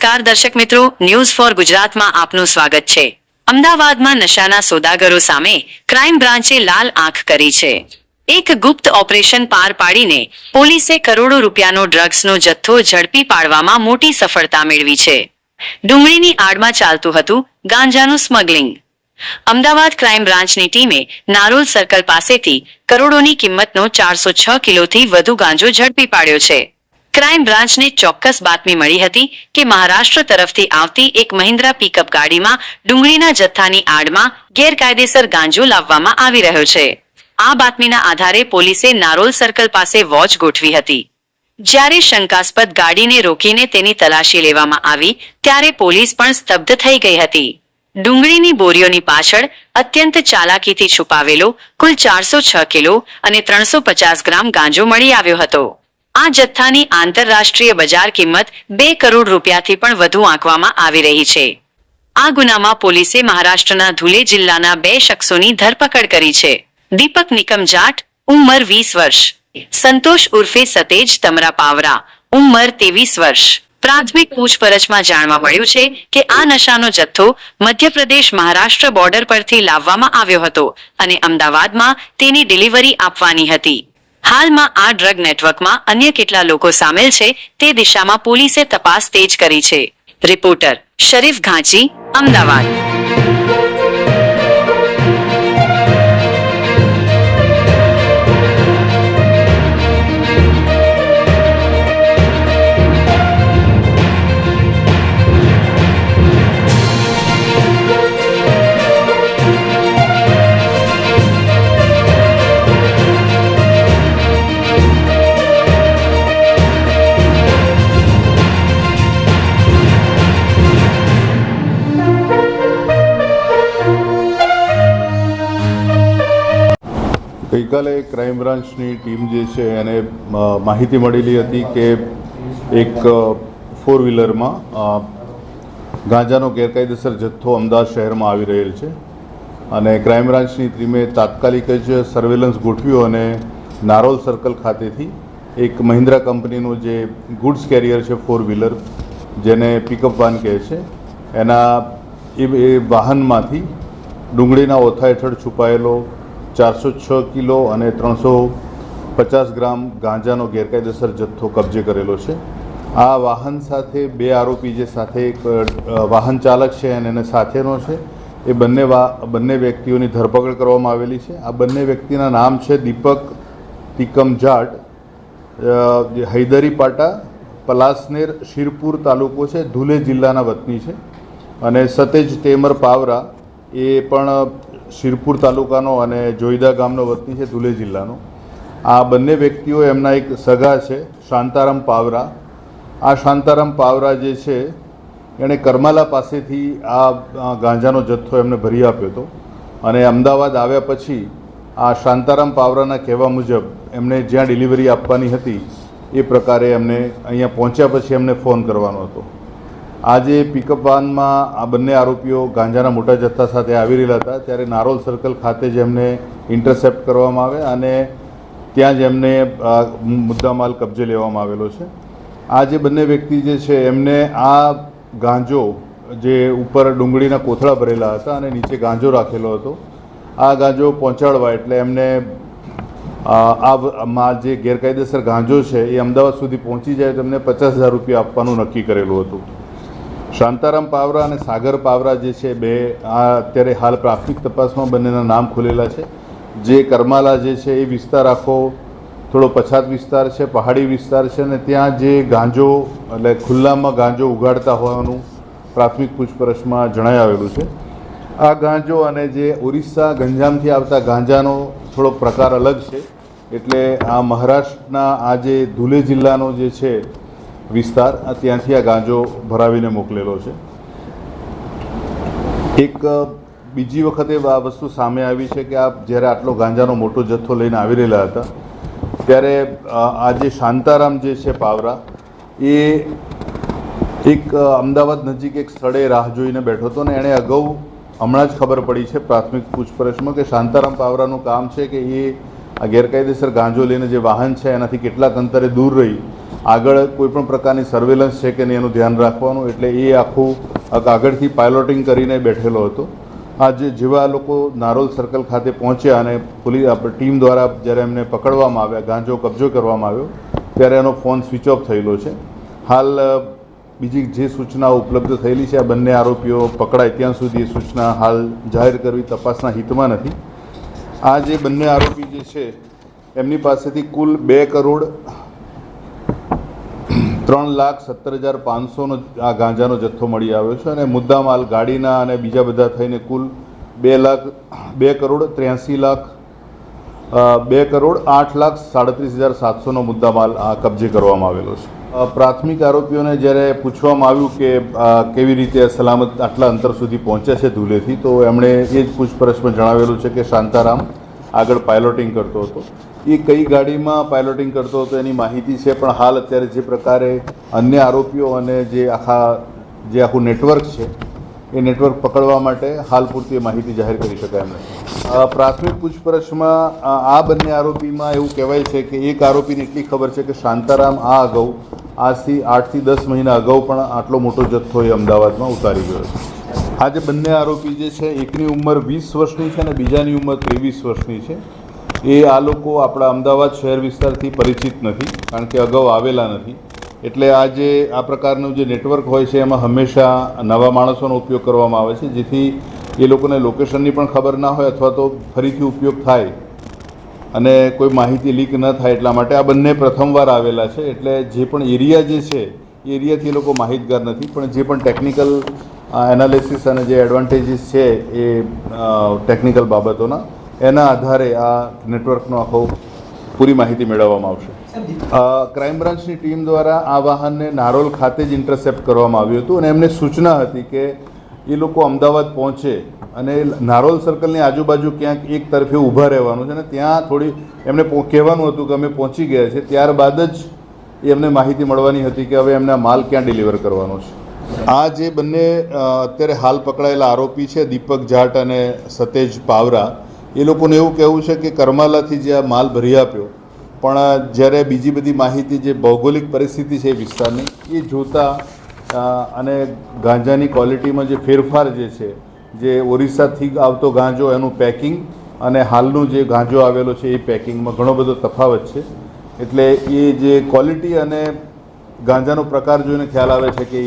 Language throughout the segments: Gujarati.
નમસ્કાર દર્શક મિત્રો, ન્યૂઝ ફોર ગુજરાતમાં આપનું સ્વાગત છે। અમદાવાદમાં નશાના સોદાગરો સામે ક્રાઇમ બ્રાન્ચે લાલ આંખ કરી છે। એક ગુપ્ત ઓપરેશન પાર પાડીને પોલીસે કરોડો રૂપિયાનો ડ્રગ્સનો જથ્થો ઝડપી પાડવામાં મોટી સફળતા મેળવી છે। ડુંગળીની આડમાં ચાલતું હતું ગાંજાનું સ્મગલિંગ। અમદાવાદ ક્રાઇમ બ્રાન્ચની ટીમે નારોલ સર્કલ પાસેથી કરોડોની કિંમતનો 406 કિલોથી વધુ ગાંજો ઝડપી પાડ્યો છે। ક્રાઇમ બ્રાન્ચને ચોક્કસ બાતમી મળી હતી કે મહારાષ્ટ્ર તરફથી આવતી એક મહિન્દ્રા પિકઅપ ગાડીમાં ડુંગળીના જથ્થાની આડમાં ગેરકાયદેસર ગાંજો લાવવામાં આવી રહ્યો છે। આ બાતમીના આધારે પોલીસે નારોલ સર્કલ પાસે વોચ ગોઠવી હતી। જ્યારે શંકાસ્પદ ગાડીને રોકીને તેની તલાશી લેવામાં આવી ત્યારે પોલીસ પણ સ્તબ્ધ થઈ ગઈ હતી। ડુંગળીની બોરીઓની પાછળ અત્યંત ચાલાકીથી છુપાવેલો કુલ 406 કિલો અને 350 ગ્રામ ગાંજો મળી આવ્યો હતો। આ જથ્થાની આંતરરાષ્ટ્રીય બજાર કિંમત 2 કરોડ રૂપિયાથી પણ વધુ આંકવામાં આવી રહી છે। આ ગુનામાં પોલીસે મહારાષ્ટ્રના ધુલે જિલ્લાના 2 શખ્સોની ધરપકડ કરી છે। દીપક નિકમ જાટ, ઉંમર 20 વર્ષ, સંતોષ ઉર્ફે સતેજ તમરા પાવરા, ઉંમર 23 વર્ષ। પ્રાથમિક પૂછપરછમાં જાણવા મળ્યું છે કે આ નશાનો જથ્થો મધ્યપ્રદેશ મહારાષ્ટ્ર બોર્ડર પરથી લાવવામાં આવ્યો હતો અને અમદાવાદમાં તેની ડિલિવરી આપવાની હતી। હાલમાં આ ડ્રગ નેટવર્કમાં અન્ય કેટલા લોકો સામેલ છે તે દિશામાં પોલીસે તપાસ તેજ કરી છે। રિપોર્ટર શરીફ ઘાંચી, અમદાવાદ। ગઈકાલે ક્રાઇમ બ્રાન્ચની ટીમ જે છે એને માહિતી મળેલી હતી કે એક 4 વ્હીલરમાં ગાંજાનો ગેરકાયદેસર જથ્થો અમદાવાદ શહેરમાં આવી રહેલ છે અને ક્રાઇમ બ્રાન્ચની ટીમે તાત્કાલિક જ સર્વેલન્સ ગોઠવ્યું અને નારોલ સર્કલ ખાતેથી એક મહિન્દ્રા કંપનીનું જે ગુડ્સ કેરિયર છે 4 વ્હીલર જેને પિકઅપ વાન કહે છે એના એ વાહનમાંથી ડુંગળીના ઓથા હેઠળ છુપાયેલો 406 કિલો અને 350 ગ્રામ ગાંજાનો ગેરકાયદેસર જથ્થો કબજે કરેલો છે। આ વાહન સાથે 2 આરોપી જે સાથે એક વાહન ચાલક છે અને એને સાથેનો છે એ બંને વ્યક્તિઓની ધરપકડ કરવામાં આવેલી છે। આ બંને વ્યક્તિના નામ છે દીપક તિકમ જાટ, હૈદરી પાટા, પલાસનેર, શિરપુર તાલુકો છે, ધુલે જિલ્લાના વતની છે અને સતેજ તેમર પાવરા એ પણ શિરપુર તાલુકાનો અને જોઈદા ગામનો વતની છે, ધુલે જિલ્લાનો। આ બંને વ્યક્તિઓ એમના એક સગા છે શાંતારામ પાવરા। આ શાંતારામ પાવરા જે છે એણે કરમાલા પાસેથી આ ગાંજાનો જથ્થો એમને ભરી આપ્યો હતો અને અમદાવાદ આવ્યા પછી આ શાંતારામ પાવરાના કહેવા મુજબ એમને જ્યાં ડિલિવરી આપવાની હતી એ પ્રકારે એમને અહીંયા પહોંચ્યા પછી એમને ફોન કરવાનો હતો। આજે પિકઅપ વાનમાં આ બંને આરોપીઓ ગાંજાના મોટા જથ્થા સાથે આવી રહેલા હતા ત્યારે નારોલ સર્કલ ખાતે જ એમને ઇન્ટરસેપ્ટ કરવામાં આવ્યા અને ત્યાં જ એમને મુદ્દામાલ કબજે લેવામાં આવેલો છે। આ જે બંને વ્યક્તિ જે છે એમને આ ગાંજો જે ઉપર ડુંગળીના કોથળા ભરેલા હતા અને નીચે ગાંજો રાખેલો હતો, આ ગાંજો પહોંચાડવા એટલે એમને આ જે ગેરકાયદેસર ગાંજો છે એ અમદાવાદ સુધી પહોંચી જાય તો એમને 50,000 રૂપિયા આપવાનું નક્કી કરેલું હતું। શાંતારામ પાવરા અને સાગર પાવરા જે છે બે આ અત્યારે હાલ પ્રાથમિક તપાસમાં બંનેના નામ ખુલેલા છે। જે કરમાલા જે છે એ વિસ્તાર આખો થોડો પછાત વિસ્તાર છે, પહાડી વિસ્તાર છે અને ત્યાં જે ગાંજો એટલે ખુલ્લામાં ગાંજો ઉગાડતા હોવાનું પ્રાથમિક પૂછપરછમાં જણાઈ આવેલું છે। આ ગાંજો અને જે ઓરિસ્સા ગંજામથી આવતા ગાંજાનો થોડો પ્રકાર અલગ છે એટલે આ મહારાષ્ટ્રના આ જે ધુલે જિલ્લાનો જે છે વિસ્તાર ત્યાંથી આ ગાંજો ભરાવીને મોકલેલો છે। એક બીજી વખતે આ વસ્તુ સામે આવી છે કે આ જ્યારે આટલો ગાંજાનો મોટો જથ્થો લઈને આવી રહેલા હતા ત્યારે આ જે શાંતારામ જે છે પાવરા એ એક અમદાવાદ નજીક એક સ્થળે રાહ જોઈને બેઠો હતો ને એણે અગાઉ હમણાં જ ખબર પડી છે પ્રાથમિક પૂછપરછમાં કે શાંતારામ પાવરાનું કામ છે કે એ આ ગેરકાયદેસર ગાંજો લઈને જે વાહન છે એનાથી કેટલાક અંતરે દૂર રહી આગળ કોઈપણ પ્રકારની સર્વેલન્સ છે કે નહીં એનું ધ્યાન રાખવાનું, એટલે એ આખું આગળથી પાયલોટિંગ કરીને બેઠેલો હતો. આજે જેવા લોકો નારોલ સર્કલ ખાતે પહોંચ્યા અને પોલીસ ટીમ દ્વારા જ્યારે એમને પકડવામાં આવ્યા, ગાંજો કબજો કરવામાં આવ્યો, ત્યારે એનો ફોન સ્વિચ ઓફ થયેલો છે. હાલ બીજી જે સૂચનાઓ ઉપલબ્ધ થયેલી છે, આ બંને આરોપીઓ પકડાય ત્યાં સુધી એ સૂચના હાલ જાહેર કરવી તપાસના હિતમાં નથી. આ જે બંને આરોપી જે છે એમની પાસેથી કુલ 2,03,17,500નો આ ગાંજાનો જથ્થો મળી આવ્યો છે અને મુદ્દામાલ ગાડીના અને બીજા બધા થઈને કુલ 2,08,37,700નો મુદ્દામાલ આ કબજે કરવામાં આવેલો છે. પ્રાથમિક આરોપીઓને જ્યારે પૂછવામાં આવ્યું કે કેવી રીતે સલામત આટલા અંતર સુધી પહોંચ્યા છે ધૂલેથી, તો એમણે એ જ પૂછપરછમાં જણાવેલું છે કે શાંતારામ આગળ પાયલોટિંગ કરતો હતો. એ કઈ ગાડીમાં પાયલોટિંગ કરતો હતો એની માહિતી છે, પણ હાલ અત્યારે જે પ્રકારે અન્ય આરોપીઓ અને જે આખું નેટવર્ક છે એ નેટવર્ક પકડવા માટે હાલ પૂરતી માહિતી જાહેર કરી શકાય એમ નથી. પ્રાથમિક પૂછપરછમાં આ બંને આરોપીમાં એવું કહેવાય છે કે એક આરોપીને એટલી ખબર છે કે શાંતારામ આ અગાઉ આજથી 8 થી 10 મહિના અગાઉ પણ આટલો મોટો જથ્થો એ અમદાવાદમાં ઉતારી ગયો છે. આ જે બંને આરોપી જે છે, એકની ઉંમર 20 વર્ષની છે અને બીજાની ઉંમર 23 વર્ષની છે. એ આ લોકો આપણા અમદાવાદ શહેર વિસ્તારથી પરિચિત નથી, કારણ કે અગાઉ આવેલા નથી. એટલે આ જે આ પ્રકારનું જે નેટવર્ક હોય છે એમાં હંમેશા નવા માણસોનો ઉપયોગ કરવામાં આવે છે, જેથી એ લોકોને લોકેશનની પણ ખબર ના હોય અથવા તો ફરીથી ઉપયોગ થાય અને કોઈ માહિતી લીક ન થાય. એટલા માટે આ બંને પ્રથમવાર આવેલા છે. એટલે જે પણ એરિયા જે છે એ એરિયાથી એ લોકો માહિતગાર નથી, પણ જે પણ ટેકનિકલ એનાલિસિસ અને જે એડવાન્ટેજીસ છે એ ટેકનિકલ બાબતોના એના આધારે આ નેટવર્કનો આખો પૂરી માહિતી મેળવવામાં આવશે. ક્રાઇમ બ્રાન્ચની ટીમ દ્વારા આ વાહનને નારોલ ખાતે જ ઇન્ટરસેપ્ટ કરવામાં આવ્યું હતું અને એમને સૂચના હતી કે એ લોકો અમદાવાદ પહોંચે અને નારોલ સર્કલની આજુબાજુ ક્યાંક એક તરફે ઊભા રહેવાનું છે અને ત્યાં થોડી એમને કહેવાનું હતું કે અમે પહોંચી ગયા છે. ત્યારબાદ જ એમને માહિતી મળવાની હતી કે હવે એમને માલ ક્યાં ડિલિવર કરવાનો છે. આ જે બંને અત્યારે હાલ પકડાયેલા આરોપી છે, દીપક જાટ અને સતેજ પાવરા, એ લોકોને એવું કહેવું છે કે કરમાલાથી જે આ માલ ભરી આપ્યો, પણ જ્યારે બીજી બધી માહિતી જે ભૌગોલિક પરિસ્થિતિ છે એ વિસ્તારની એ જોતાં અને ગાંજાની ક્વોલિટીમાં જે ફેરફાર જે છે, જે ઓરિસ્સાથી આવતો ગાંજો એનું પેકિંગ અને હાલનું જે ગાંજો આવેલો છે એ પેકિંગમાં ઘણો બધો તફાવત છે. એટલે એ જે ક્વોલિટી અને ગાંજાનો પ્રકાર જોઈને ખ્યાલ આવે છે કે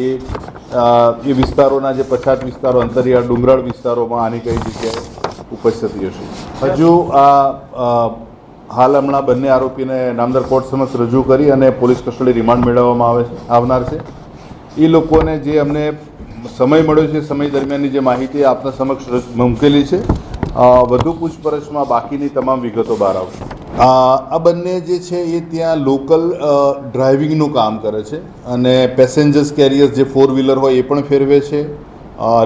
એ વિસ્તારોના જે પછાત વિસ્તારો, અંતરિયાળ ડુંગરાળ વિસ્તારોમાં આની કઈ જગ્યાએ ઉપજ થતી હશે. હજુ હાલ હમણાં બંને આરોપીને નામદાર કોર્ટ સમક્ષ રજૂ કરી અને પોલીસ કસ્ટડી રિમાન્ડ મેળવવામાં આવનાર છે. એ લોકોને જે અમને સમય મળ્યો છે, સમય દરમિયાનની જે માહિતી આપના સમક્ષ મૂકેલી છે, વધુ પૂછપરછમાં બાકીની તમામ વિગતો બહાર આવશે. આ બંને જે છે એ ત્યાં લોકલ ડ્રાઇવિંગનું કામ કરે છે અને પેસેન્જર્સ કેરિયર્સ જે 4-વ્હીલર હોય એ પણ ફેરવે છે,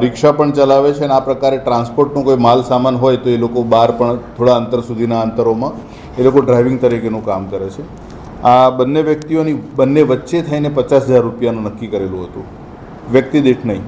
રિક્ષા પણ ચલાવે છે અને આ પ્રકારે ટ્રાન્સપોર્ટનો કોઈ માલ સામાન હોય તો એ લોકો બહાર પણ થોડા અંતર સુધીના અંતરોમાં એ લોકો ડ્રાઇવિંગ તરીકેનું કામ કરે છે. આ બંને વ્યક્તિઓની બંને વચ્ચે થઈને 50,000 રૂપિયાનું નક્કી કરેલું હતું, વ્યક્તિ દીઠ નહીં.